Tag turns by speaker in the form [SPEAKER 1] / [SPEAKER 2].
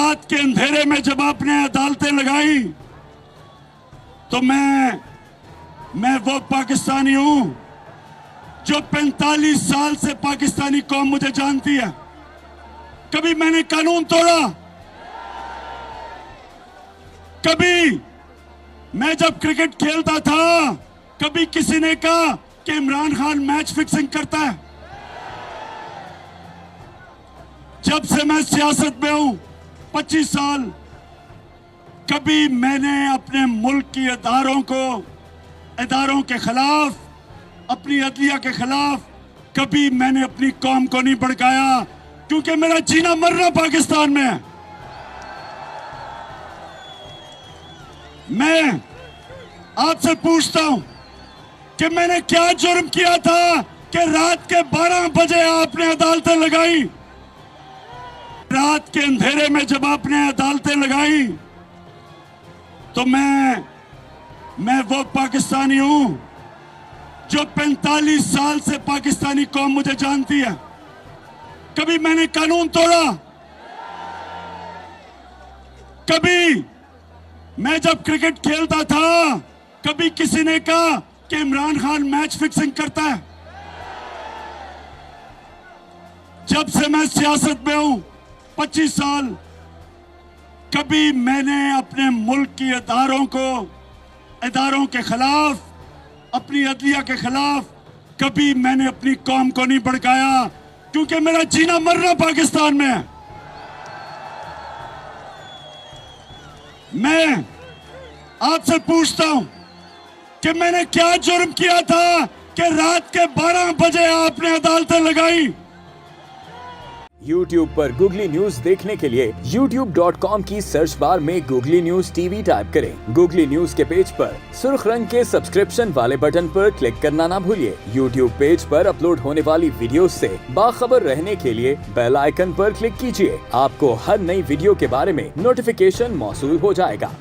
[SPEAKER 1] रात के अंधेरे में जब आपने अदालतें लगाई तो मैं वो पाकिस्तानी हूं जो 45 साल से पाकिस्तानी कौम मुझे जानती है। कभी मैंने कानून तोड़ा? कभी मैं जब क्रिकेट खेलता था कभी किसी ने कहा कि इमरान खान मैच फिक्सिंग करता है? जब से मैं सियासत में हूं 25 साल, कभी मैंने अपने मुल्क की इदारों के खिलाफ, अपनी अदलिया के खिलाफ कभी मैंने अपनी कौम को नहीं भड़काया, क्योंकि मेरा जीना मरना पाकिस्तान में है। मैं आपसे पूछता हूं कि मैंने क्या जुर्म किया था कि रात के 12 बजे आपने अदालतें लगाई? रात के अंधेरे में जब आपने अदालतें लगाई तो मैं वो पाकिस्तानी हूं जो 45 साल से पाकिस्तानी कौम मुझे जानती है। कभी मैंने कानून तोड़ा? कभी मैं जब क्रिकेट खेलता था कभी किसी ने कहा कि इमरान खान मैच फिक्सिंग करता है? जब से मैं सियासत में हूं 25 साल, कभी मैंने अपने मुल्क की इदारों के खिलाफ, अपनी अदलिया के खिलाफ कभी मैंने अपनी कौम को नहीं भड़काया, क्योंकि मेरा जीना मरना पाकिस्तान में है। मैं आपसे पूछता हूं कि मैंने क्या जुर्म किया था कि रात के 12 बजे आपने अदालतें लगाई?
[SPEAKER 2] YouTube पर Googly न्यूज देखने के लिए youtube.com की सर्च बार में Googly न्यूज टीवी टाइप करें। Googly न्यूज के पेज पर सुर्ख रंग के सब्सक्रिप्शन वाले बटन पर क्लिक करना ना भूलिए। YouTube पेज पर अपलोड होने वाली वीडियोस से बाखबर रहने के लिए बेल आइकन पर क्लिक कीजिए। आपको हर नई वीडियो के बारे में नोटिफिकेशन मौसूल हो जाएगा।